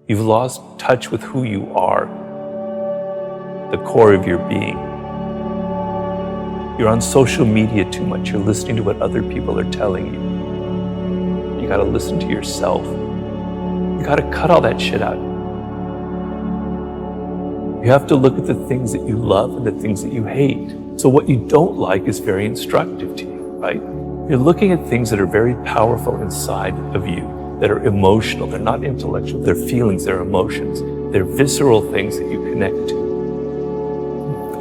You've lost touch with who you are, the core of your being. You're on social media too much. You're listening to what other people are telling you. You gotta listen to yourself. You gotta cut all that shit out. You have to look at the things that you love and the things that you hate. So what you don't like is very instructive to you, right? You're looking at things that are very powerful inside of you, that are emotional. They're not intellectual. They're feelings, they're emotions. They're visceral things that you connect to.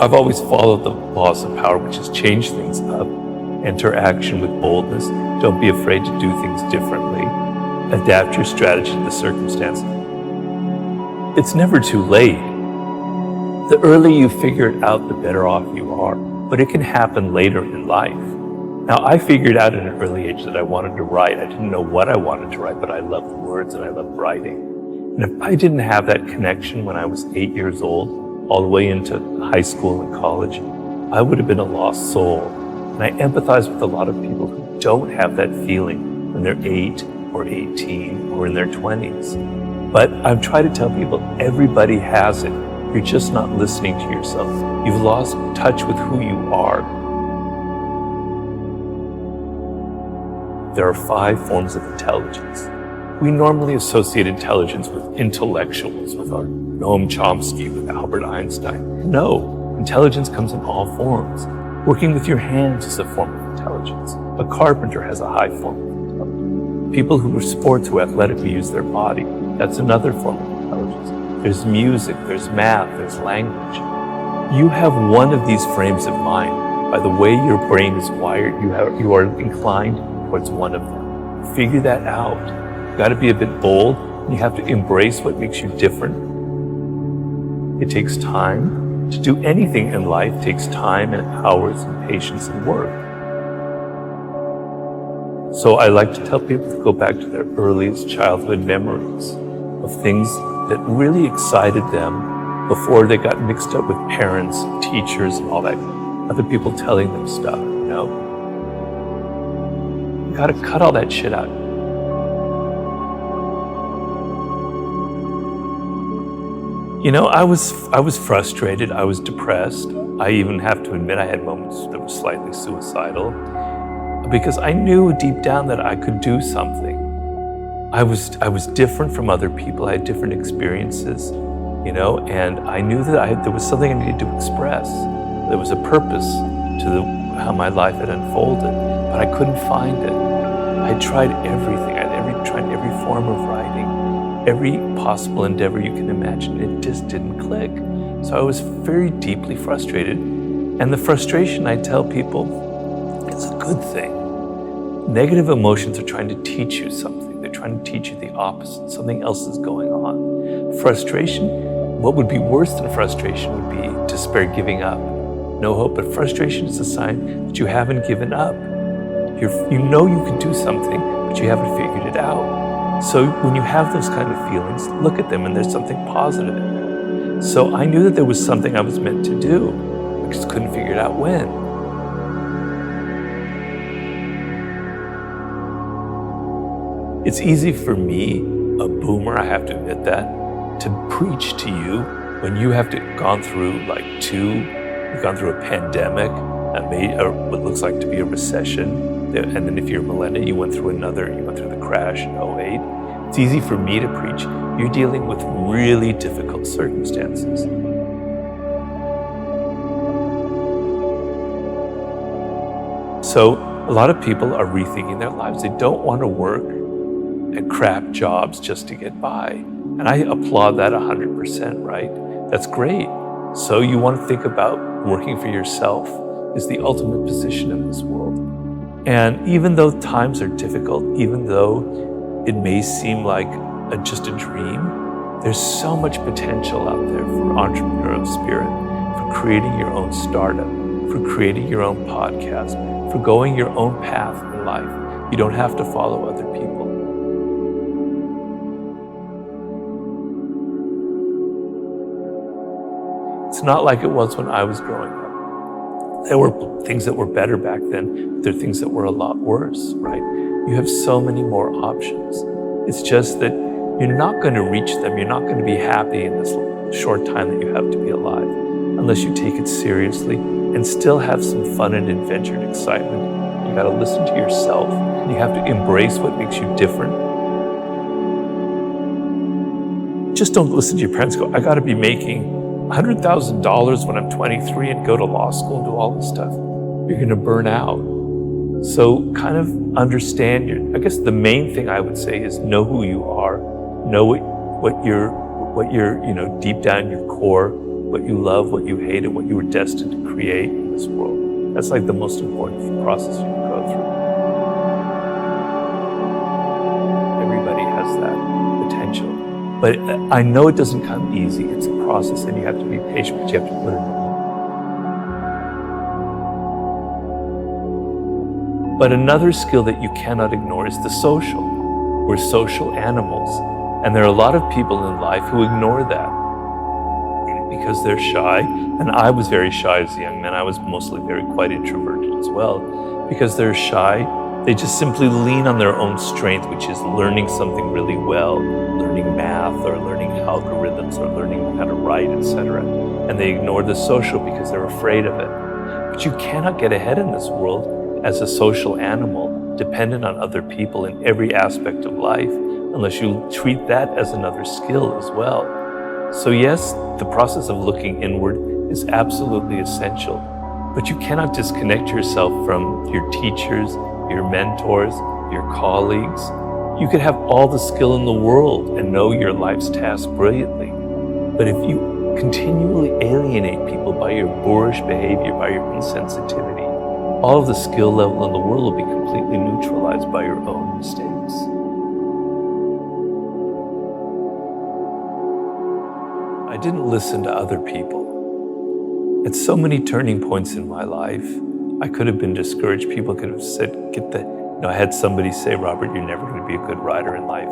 I've always followed the laws of power, which is change things up, enter action with boldness, don't be afraid to do things differently, adapt your strategy to the circumstance. It's never too late. The earlier you figure it out, the better off you are, but it can happen later in life. Now, I figured out at an early age that I wanted to write. I didn't know what I wanted to write, but I loved words and I loved writing. And if I didn't have that connection when I was 8 years old, all the way into high school and college, I would have been a lost soul. And I empathize with a lot of people who don't have that feeling when they're 8 or 18 or in their 20s. But I've tried to tell people everybody has it. You're just not listening to yourself. You've lost touch with who you are. There are 5 forms of intelligence. We normally associate intelligence with intellectuals, with our Noam Chomsky, with Albert Einstein. No, intelligence comes in all forms. Working with your hands is a form of intelligence. A carpenter has a high form of intelligence. People who are sports, who athletically use their body, that's another form of intelligence. There's music, there's math, there's language. You have one of these frames of mind. By the way your brain is wired, you are inclined towards one of them. Figure that out. You've got to be a bit bold, and you have to embrace what makes you different. It takes time. To do anything in life takes time and hours and patience and work. So I like to tell people to go back to their earliest childhood memories of things that really excited them before they got mixed up with parents, teachers, and all that, other people telling them stuff, you know? You gotta cut all that shit out. You know, I was frustrated, I was depressed. I even have to admit I had moments that were slightly suicidal because I knew deep down that I could do something. I was different from other people. I had different experiences, you know, and I knew that there was something I needed to express. There was a purpose to how my life had unfolded, but I couldn't find it. I tried everything. I tried every form of writing, every possible endeavor you can imagine. It just didn't click. So I was very deeply frustrated. And the frustration, I tell people, it's a good thing. Negative emotions are trying to teach you something. They're trying to teach you the opposite. Something else is going on. Frustration, what would be worse than frustration would be despair, giving up. No hope, but frustration is a sign that you haven't given up. You know you can do something, but you haven't figured it out. So when you have those kind of feelings, look at them and there's something positive in them. So I knew that there was something I was meant to do. I just couldn't figure it out when. It's easy for me, a boomer, I have to admit that, to preach to you when you have gone through you've gone through a pandemic, what looks like to be a recession, and then if you're a millennial, you went through the crash in 2008. It's easy for me to preach. You're dealing with really difficult circumstances. So a lot of people are rethinking their lives. They don't want to work at crap jobs just to get by. And I applaud that 100%, right? That's great. So you want to think about working for yourself is the ultimate position in this world. And even though times are difficult, even though it may seem like just a dream, there's so much potential out there for entrepreneurial spirit, for creating your own startup, for creating your own podcast, for going your own path in life. You don't have to follow other people. It's not like it was when I was growing up. There were things that were better back then, but there are things that were a lot worse, right? You have so many more options. It's just that you're not going to reach them. You're not going to be happy in this short time that you have to be alive unless you take it seriously and still have some fun and adventure and excitement. You got to listen to yourself. You have to embrace what makes you different. Just don't listen to your parents go, I got to be making $100,000 when I'm 23 and go to law school and do all this stuff. You're going to burn out. So kind of understand I guess the main thing I would say is know who you are, know what you're, deep down in your core, what you love, what you hate, and what you were destined to create in this world. That's like the most important process you can go through. Everybody has that potential. But I know it doesn't come easy. It's a process and you have to be patient, but you have to put it in. But another skill that you cannot ignore is the social. We're social animals. And there are a lot of people in life who ignore that because they're shy. And I was very shy as a young man. I was mostly quite introverted as well. Because they're shy, they just simply lean on their own strength, which is learning something really well, learning math or learning algorithms or learning how to write, etc. And they ignore the social because they're afraid of it. But you cannot get ahead in this world as a social animal, dependent on other people in every aspect of life, unless you treat that as another skill as well. So yes, the process of looking inward is absolutely essential, but you cannot disconnect yourself from your teachers, your mentors, your colleagues. You could have all the skill in the world and know your life's task brilliantly. But if you continually alienate people by your boorish behavior, by your insensitivity, all of the skill level in the world will be completely neutralized by your own mistakes. I didn't listen to other people. At so many turning points in my life, I could have been discouraged. People could have said, I had somebody say, Robert, you're never going to be a good writer in life.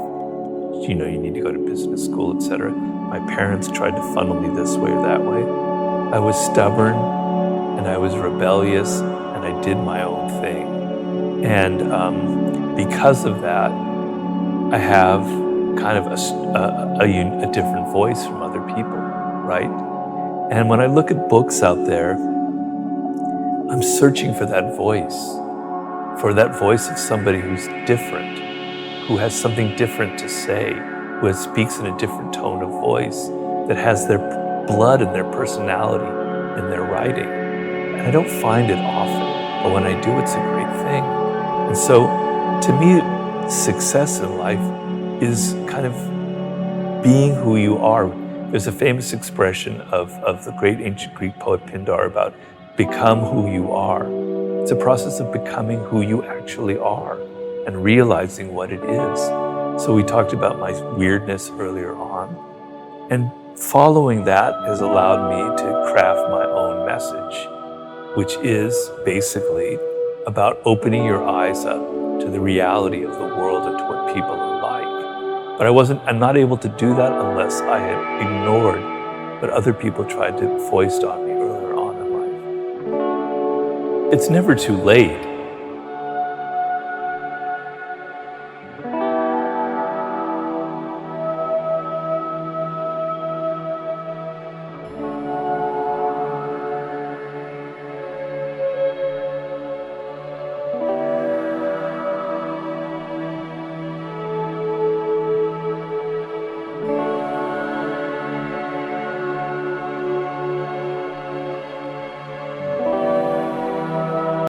You need to go to business school, etc. My parents tried to funnel me this way or that way. I was stubborn and I was rebellious and I did my own thing. And because of that, I have kind of a different voice from other people, right? And when I look at books out there, I'm searching for that voice of somebody who's different, who has something different to say, who speaks in a different tone of voice, that has their blood and their personality in their writing. And I don't find it often, but when I do, it's a great thing. And so, to me, success in life is kind of being who you are. There's a famous expression of the great ancient Greek poet Pindar about become who you are. It's a process of becoming who you actually are and realizing what it is. So we talked about my weirdness earlier on, and following that has allowed me to craft my own message, which is basically about opening your eyes up to the reality of the world and to what people are like. But I'm not able to do that unless I had ignored what other people tried to foist on me earlier on in life. It's never too late.